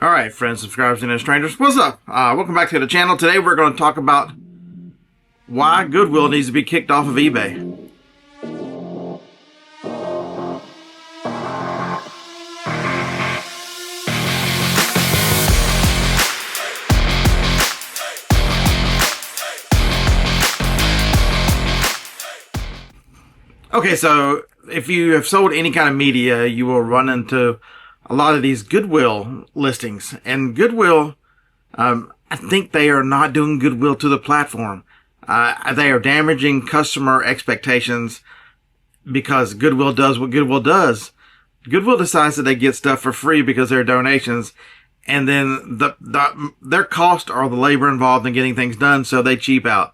All right, friends, subscribers, and strangers, what's up? Welcome back to the channel. Today we're going to talk about why Goodwill needs to be kicked off of eBay. Okay, so if you have sold any kind of media, you will run into a lot of these Goodwill listings. And Goodwill, I think they are not doing Goodwill to the platform. They are damaging customer expectations because Goodwill does what Goodwill does. Goodwill decides that they get stuff for free because they're donations, and then their cost are the labor involved in getting things done, so they cheap out.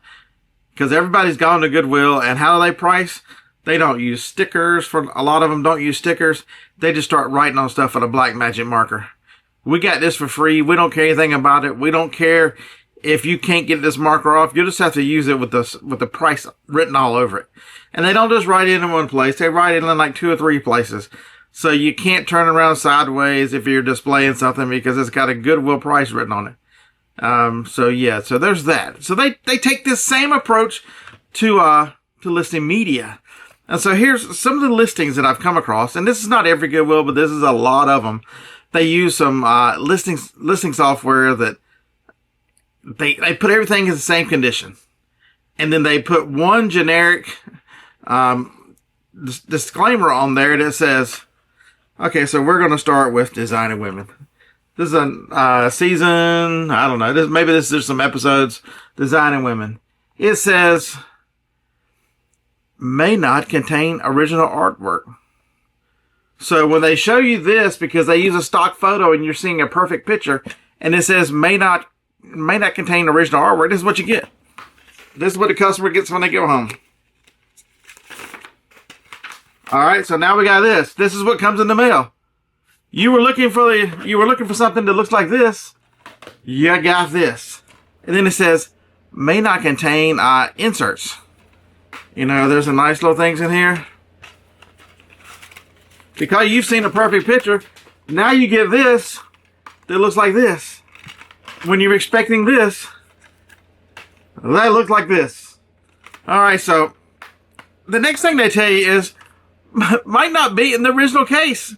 Because everybody's gone to Goodwill, and how do they price? They don't use stickers. For a lot of them don't use stickers. They just start writing on stuff with a black magic marker. We got this for free. We don't care anything about it. We don't care if you can't get this marker off. You just have to use it with the price written all over it. And they don't just write it in one place. They write it in like 2 or 3 places. So you can't turn around sideways if you're displaying something because it's got a Goodwill price written on it. So there's that. So they take this same approach to listing media. And so here's some of the listings that I've come across, and this is not every Goodwill, but this is a lot of them. They use some listing software that they put everything in the same condition, and then they put one generic disclaimer on there that says, "Okay, so we're going to start with Designing Women. This is a season. I don't know. Maybe this is some episodes. Designing Women. It says." May not contain original artwork. So when they show you this, because they use a stock photo and you're seeing a perfect picture, and it says may not contain original artwork, this is what you get. This is what the customer gets when they go home. All right, so now we got this. This is what comes in the mail. You were looking for something that looks like this. You got this. And then it says may not contain inserts. You know, there's some nice little things in here. Because you've seen a perfect picture, now you get this that looks like this. When you're expecting this, that looks like this. Alright, so the next thing they tell you is, might not be in the original case.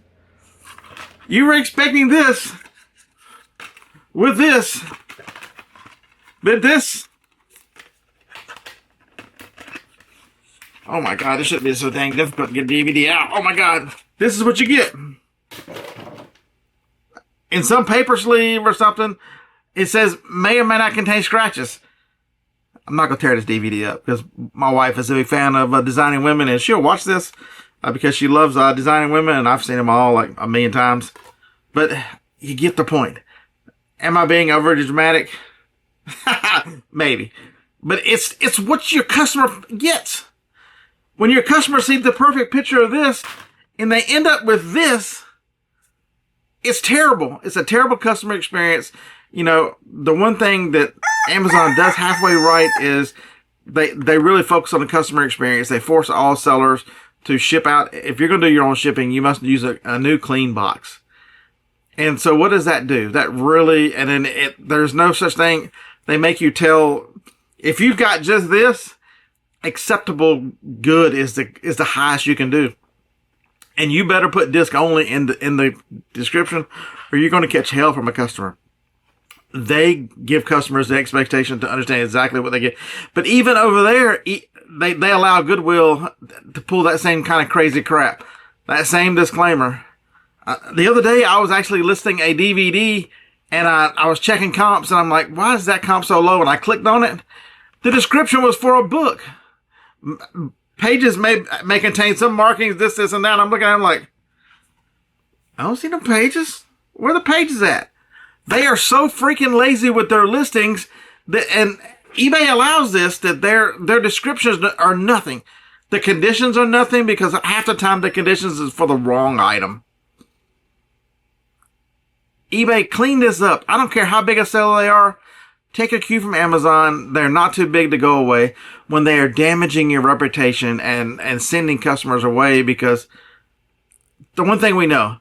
You were expecting this with this, but this. Oh my God, this shouldn't be so dang difficult to get a DVD out. Oh my God, this is what you get. In some paper sleeve or something, it says may or may not contain scratches. I'm not going to tear this DVD up because my wife is a big fan of Designing Women, and she'll watch this because she loves Designing Women, and I've seen them all like a million times. But you get the point. Am I being overly dramatic? Maybe. But it's what your customer gets. When your customer sees the perfect picture of this and they end up with this, it's terrible. It's a terrible customer experience. You know, the one thing that Amazon does halfway right is they really focus on the customer experience. They force all sellers to ship out. If you're going to do your own shipping, you must use a new clean box. And so what does that do? That really, and then there's no such thing. They make you tell, if you've got just this, acceptable good is the highest you can do, and you better put disc only in the description, or you're going to catch hell from a customer. They give customers the expectation to understand exactly what they get, but even over there, they allow Goodwill to pull that same kind of crazy crap, that same disclaimer. The other day, I was actually listing a DVD, and I was checking comps, and I'm like, why is that comp so low? And I clicked on it. The description was for a book. Pages may contain some markings, this, and that. I'm looking at them like, I don't see no pages. Where are the pages at? They are so freaking lazy with their listings and eBay allows this, that their descriptions are nothing. The conditions are nothing because half the time the conditions is for the wrong item. eBay, clean this up. I don't care how big a seller they are. Take a cue from Amazon. They're not too big to go away when they are damaging your reputation and sending customers away, because the one thing we know,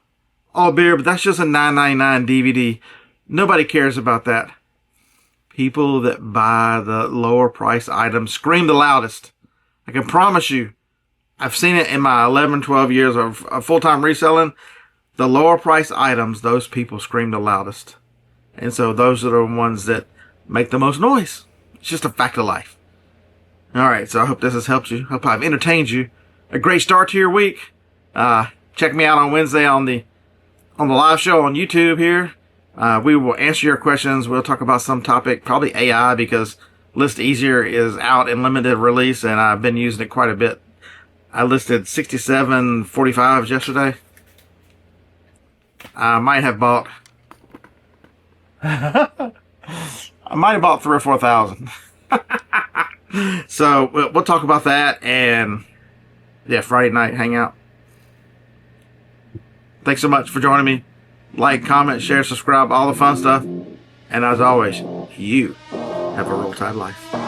oh, beer, but that's just a $9.99 DVD. Nobody cares about that. People that buy the lower price items scream the loudest. I can promise you, I've seen it in my 11, 12 years of full-time reselling. The lower price items, those people scream the loudest. And so those are the ones that make the most noise. It's just a fact of life. All right, so I hope this has helped you. Hope I've entertained you. A great start to your week. Check me out on Wednesday on the live show on YouTube here. We will answer your questions. We'll talk about some topic, probably AI, because List Easier is out in limited release, and I've been using it quite a bit. I listed 67 45s yesterday. I might have bought 3,000 or 4,000. So we'll talk about that, and yeah, Friday night hangout. Thanks so much for joining me. Like, comment, share, subscribe, all the fun stuff. And as always, you have a Roll Tide life.